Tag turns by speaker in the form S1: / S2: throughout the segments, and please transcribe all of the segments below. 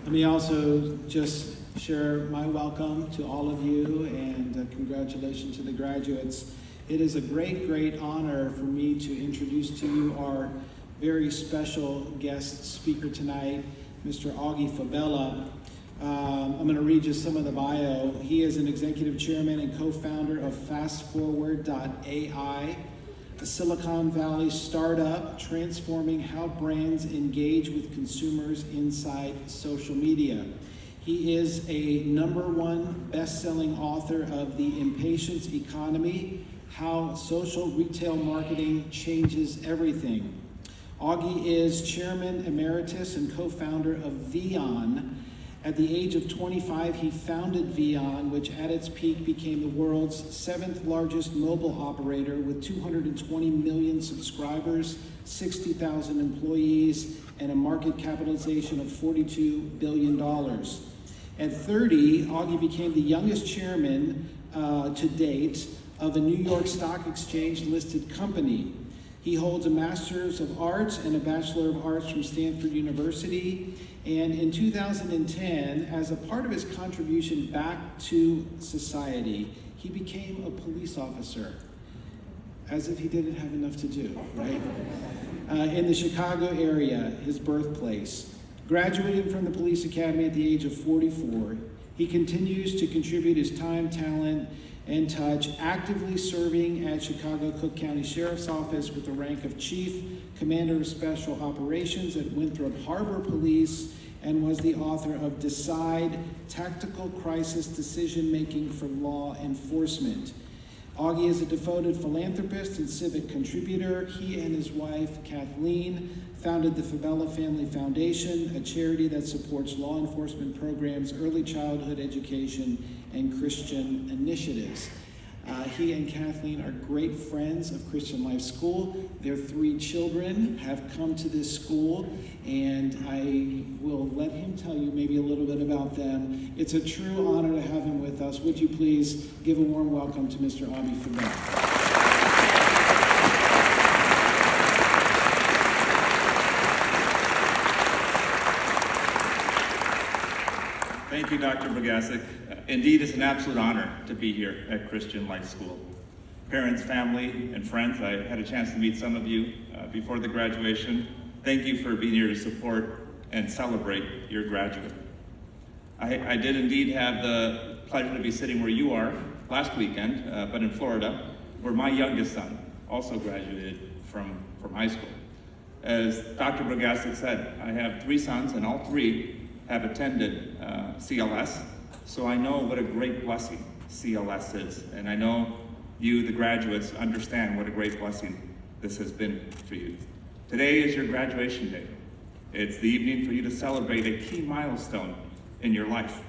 S1: Let me also just share my welcome to all of you and congratulations to the graduates. It is a great, great honor for me to introduce to you our very special guest speaker tonight, Mr. Augie Fabela. I'm going to read just some of the bio. He is an executive chairman and co-founder of FastForward.ai, a Silicon Valley startup transforming how brands engage with consumers inside social media. He is a #1 best-selling author of The Impatience Economy, How Social Retail Marketing Changes Everything. Augie is chairman emeritus and co-founder of Vion. At the age of 25, he founded Vion, which at its peak became the world's 7th largest mobile operator with 220 million subscribers, 60,000 employees, and a market capitalization of $42 billion. At 30, Augie became the youngest chairman to date of a New York Stock Exchange listed company. He holds a Master's of Arts and a Bachelor of Arts from Stanford University. And in 2010, as a part of his contribution back to society, he became a police officer, as if he didn't have enough to do, right? In the Chicago area, his birthplace. Graduating from the police academy at the age of 44, he continues to contribute his time, talent, and touch, actively serving at Chicago Cook County Sheriff's Office with the rank of Chief Commander of Special Operations at Winthrop Harbor Police, and was the author of Decide, Tactical Crisis Decision-Making for Law Enforcement. Augie is a devoted philanthropist and civic contributor. He and his wife, Kathleen, founded the Fabela Family Foundation, a charity that supports law enforcement programs, early childhood education, and Christian initiatives. He and Kathleen are great friends of Christian Life School. Their 3 children have come to this school, and I will let him tell you maybe a little bit about them. It's a true honor to have him with us. Would you please give a warm welcome to Mr. Augie Fabela.
S2: Thank you, Dr. Bogasic. Indeed, it's an absolute honor to be here at Christian Life School. Parents, family, and friends, I had a chance to meet some of you before the graduation. Thank you for being here to support and celebrate your graduate. I did indeed have the pleasure to be sitting where you are last weekend, but in Florida, where my youngest son also graduated from high school. As Dr. Bogasic said, I have 3 sons, and all 3 have attended CLS, so I know what a great blessing CLS is, and I know you, the graduates, understand what a great blessing this has been for you. Today is your graduation day. It's the evening for you to celebrate a key milestone in your life.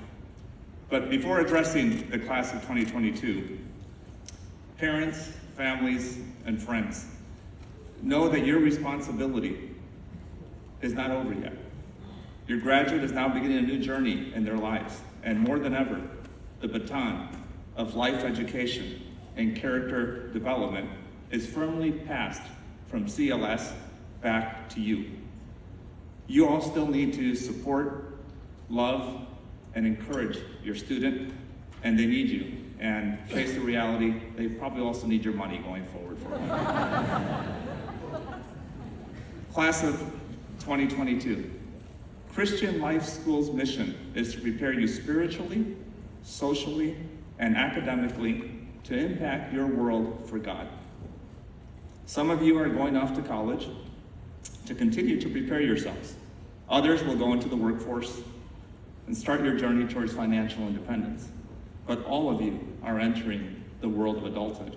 S2: But before addressing the class of 2022, parents, families, and friends, know that your responsibility is not over yet. Your graduate is now beginning a new journey in their lives, and more than ever, the baton of life education and character development is firmly passed from CLS back to you. You all still need to support, love, and encourage your student, and they need you. And face the reality, they probably also need your money going forward for them. Class of 2022. Christian Life School's mission is to prepare you spiritually, socially, and academically to impact your world for God. Some of you are going off to college to continue to prepare yourselves. Others will go into the workforce and start your journey towards financial independence. But all of you are entering the world of adulthood.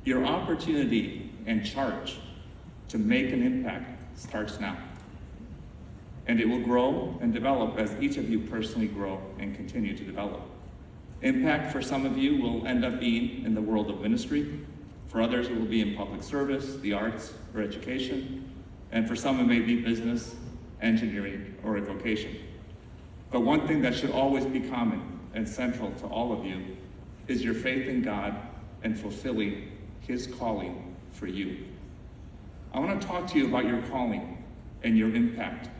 S2: Your opportunity and charge to make an impact starts now. And it will grow and develop as each of you personally grow and continue to develop. Impact for some of you will end up being in the world of ministry. For others, it will be in public service, the arts, or education. And for some, it may be business, engineering, or a vocation. But one thing that should always be common and central to all of you is your faith in God and fulfilling His calling for you. I want to talk to you about your calling and your impact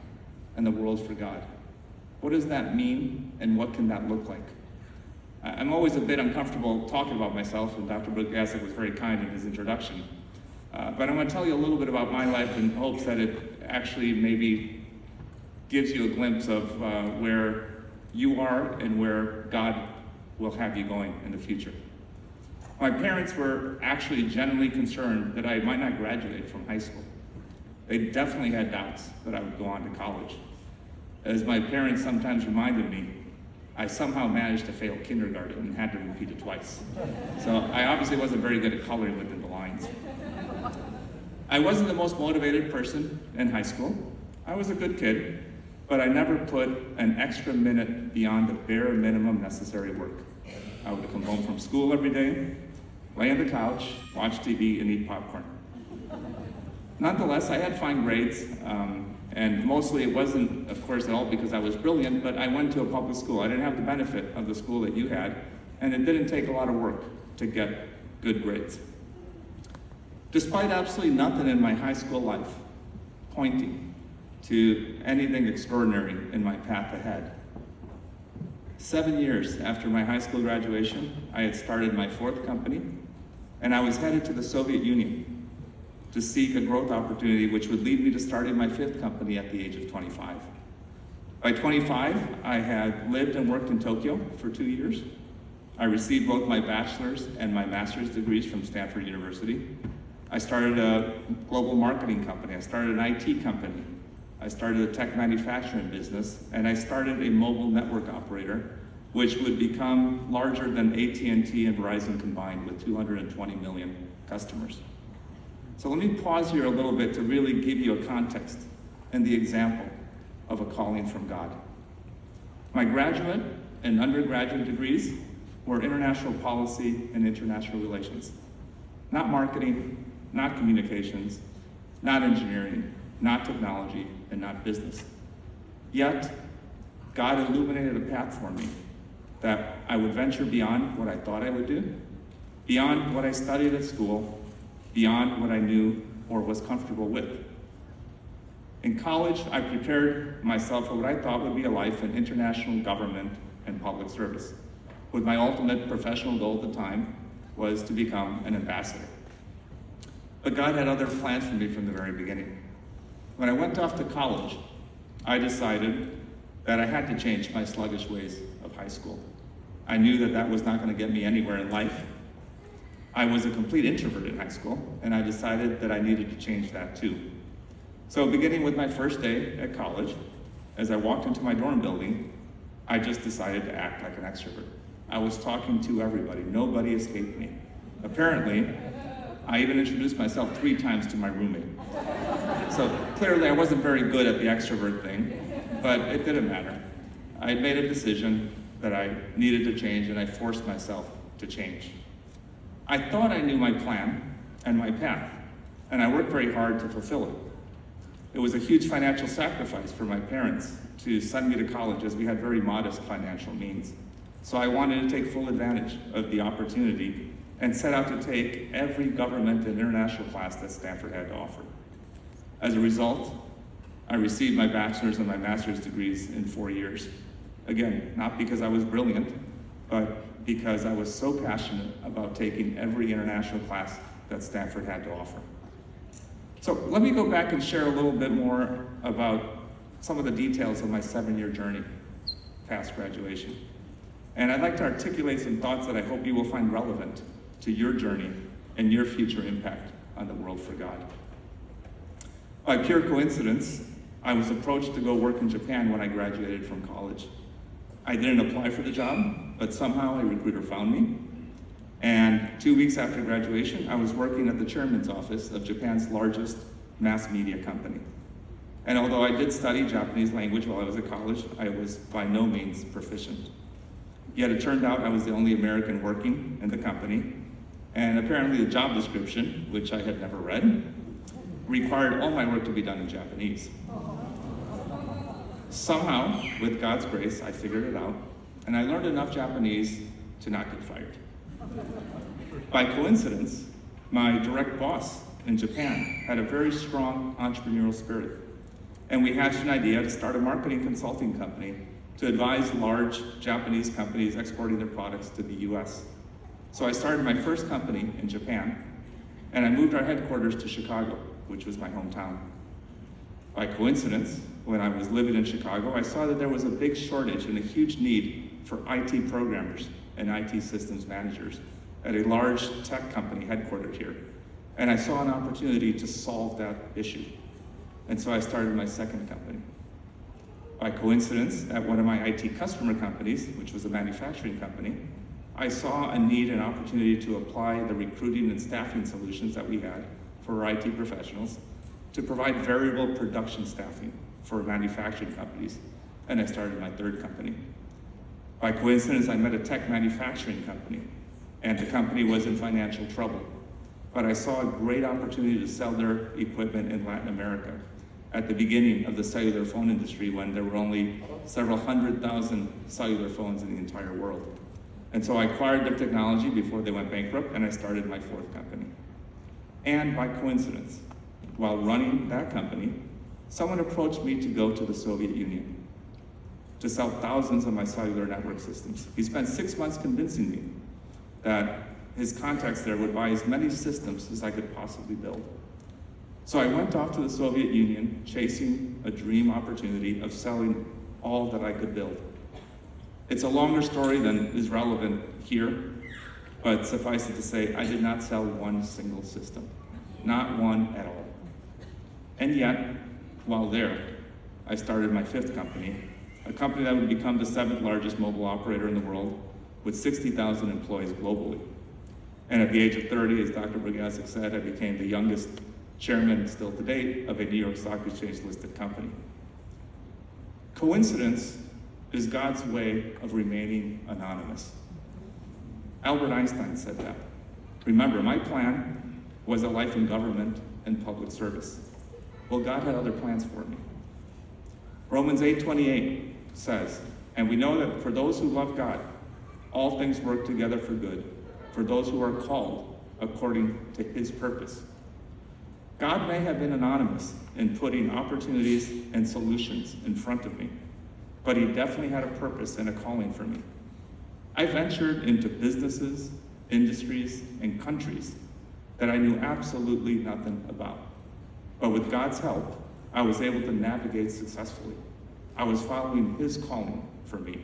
S2: in the world for God. What does that mean, and what can that look like? I'm always a bit uncomfortable talking about myself, and Dr. Bugasic was very kind in his introduction. But I'm going to tell you a little bit about my life in hopes that it actually maybe gives you a glimpse of where you are and where God will have you going in the future. My parents were actually genuinely concerned that I might not graduate from high school. They definitely had doubts that I would go on to college. As my parents sometimes reminded me, I somehow managed to fail kindergarten and had to repeat it twice. So I obviously wasn't very good at coloring within the lines. I wasn't the most motivated person in high school. I was a good kid, but I never put an extra minute beyond the bare minimum necessary work. I would come home from school every day, lay on the couch, watch TV, and eat popcorn. Nonetheless, I had fine grades, and mostly it wasn't, of course, at all because I was brilliant, but I went to a public school. I didn't have the benefit of the school that you had, and it didn't take a lot of work to get good grades. Despite absolutely nothing in my high school life pointing to anything extraordinary in my path ahead, 7 years after my high school graduation, I had started my 4th company, and I was headed to the Soviet Union to seek a growth opportunity which would lead me to starting my 5th company at the age of 25. By 25, I had lived and worked in Tokyo for 2 years. I received both my bachelor's and my master's degrees from Stanford University. I started a global marketing company. I started an IT company. I started a tech manufacturing business, and I started a mobile network operator, which would become larger than AT&T and Verizon combined with 220 million customers. So let me pause here a little bit to really give you a context and the example of a calling from God. My graduate and undergraduate degrees were international policy and international relations. Not marketing, not communications, not engineering, not technology, and not business. Yet, God illuminated a path for me that I would venture beyond what I thought I would do, beyond what I studied at school, beyond what I knew or was comfortable with. In college, I prepared myself for what I thought would be a life in international government and public service, with my ultimate professional goal at the time was to become an ambassador. But God had other plans for me from the very beginning. When I went off to college, I decided that I had to change my sluggish ways of high school. I knew that that was not going to get me anywhere in life. I was a complete introvert in high school, and I decided that I needed to change that too. So beginning with my first day at college, as I walked into my dorm building, I just decided to act like an extrovert. I was talking to everybody. Nobody escaped me. Apparently, I even introduced myself 3 times to my roommate. So clearly I wasn't very good at the extrovert thing, but it didn't matter. I had made a decision that I needed to change, and I forced myself to change. I thought I knew my plan and my path, and I worked very hard to fulfill it. It was a huge financial sacrifice for my parents to send me to college, as we had very modest financial means. So I wanted to take full advantage of the opportunity and set out to take every government and international class that Stanford had to offer. As a result, I received my bachelor's and my master's degrees in 4 years. Again, not because I was brilliant, but because I was so passionate about taking every international class that Stanford had to offer. So let me go back and share a little bit more about some of the details of my 7-year journey past graduation. And I'd like to articulate some thoughts that I hope you will find relevant to your journey and your future impact on the world for God. By pure coincidence, I was approached to go work in Japan when I graduated from college. I didn't apply for the job, but somehow a recruiter found me. And 2 weeks after graduation, I was working at the chairman's office of Japan's largest mass media company. And although I did study Japanese language while I was at college, I was by no means proficient. Yet it turned out I was the only American working in the company, and apparently the job description, which I had never read, required all my work to be done in Japanese. Somehow, with God's grace, I figured it out, and I learned enough Japanese to not get fired. By coincidence, my direct boss in Japan had a very strong entrepreneurial spirit, and we hatched an idea to start a marketing consulting company to advise large Japanese companies exporting their products to the US. So I started my first company in Japan, and I moved our headquarters to Chicago, which was my hometown. By coincidence, when I was living in Chicago, I saw that there was a big shortage and a huge need for IT programmers and IT systems managers at a large tech company headquartered here. And I saw an opportunity to solve that issue. And so I started my second company. By coincidence, at one of my IT customer companies, which was a manufacturing company, I saw a need and opportunity to apply the recruiting and staffing solutions that we had for our IT professionals to provide variable production staffing for manufacturing companies, and I started my third company. By coincidence, I met a tech manufacturing company, and the company was in financial trouble, but I saw a great opportunity to sell their equipment in Latin America at the beginning of the cellular phone industry when there were only several 100,000 cellular phones in the entire world. And so I acquired their technology before they went bankrupt, and I started my fourth company. And by coincidence, while running that company, someone approached me to go to the Soviet Union to sell thousands of my cellular network systems. He spent 6 months convincing me that his contacts there would buy as many systems as I could possibly build. So I went off to the Soviet Union chasing a dream opportunity of selling all that I could build. It's a longer story than is relevant here, but suffice it to say, I did not sell one single system, not one at all. And yet, while there, I started my fifth company, a company that would become the 7th largest mobile operator in the world with 60,000 employees globally. And at the age of 30, as Dr. Brigasic said, I became the youngest chairman still to date of a New York Stock Exchange listed company. Coincidence is God's way of remaining anonymous. Albert Einstein said that. Remember, my plan was a life in government and public service. Well, God had other plans for me. Romans 8:28 says, and we know that for those who love God, all things work together for good, for those who are called according to his purpose. God may have been anonymous in putting opportunities and solutions in front of me, but he definitely had a purpose and a calling for me. I ventured into businesses, industries, and countries that I knew absolutely nothing about. But with God's help, I was able to navigate successfully. I was following his calling for me.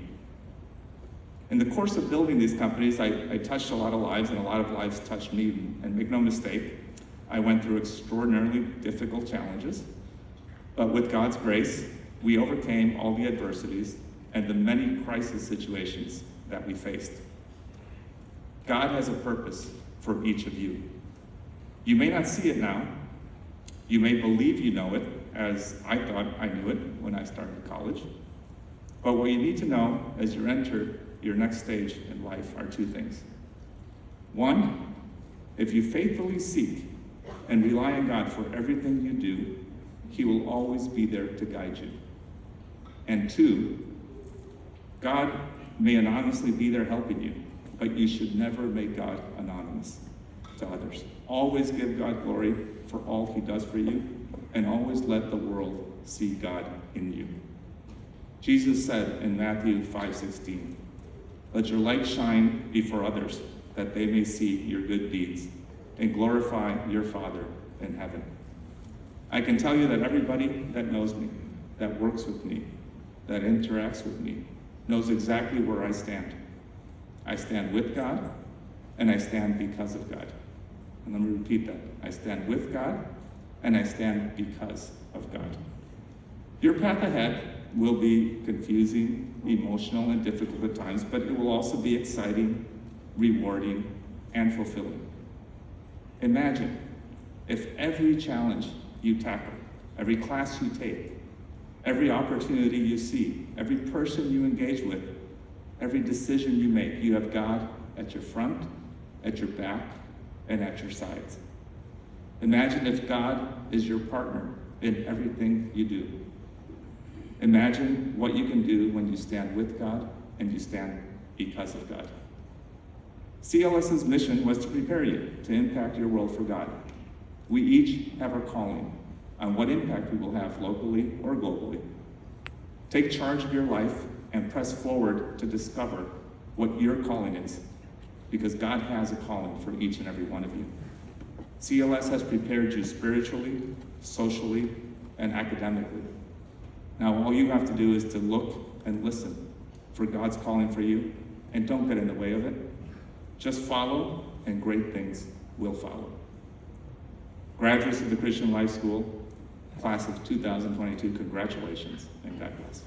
S2: In the course of building these companies, I touched a lot of lives, and a lot of lives touched me. And make no mistake, I went through extraordinarily difficult challenges. But with God's grace, we overcame all the adversities and the many crisis situations that we faced. God has a purpose for each of you. You may not see it now. You may believe you know it, as I thought I knew it when I started college. But what you need to know as you enter your next stage in life are two things. One, if you faithfully seek and rely on God for everything you do, he will always be there to guide you. And two, God may anonymously be there helping you, but you should never make God anonymous to others. Always give God glory for all he does for you, and always let the world see God in you. Jesus said in Matthew 5:16, let your light shine before others, that they may see your good deeds and glorify your Father in heaven. I can tell you that everybody that knows me, that works with me, that interacts with me, knows exactly where I stand. I stand with God, and I stand because of God. And let me repeat that. I stand with God, and I stand because of God. Your path ahead will be confusing, emotional, and difficult at times, but it will also be exciting, rewarding, and fulfilling. Imagine if every challenge you tackle, every class you take, every opportunity you see, every person you engage with, every decision you make, you have God at your front, at your back, and at your sides. Imagine if God is your partner in everything you do. Imagine what you can do when you stand with God and you stand because of God. CLS's mission was to prepare you to impact your world for God. We each have our calling on what impact we will have locally or globally. Take charge of your life and press forward to discover what your calling is, because God has a calling for each and every one of you. CLS has prepared you spiritually, socially, and academically. Now all you have to do is to look and listen for God's calling for you, and don't get in the way of it. Just follow, and great things will follow. Graduates of the Christian Life School, class of 2022, congratulations, and God bless.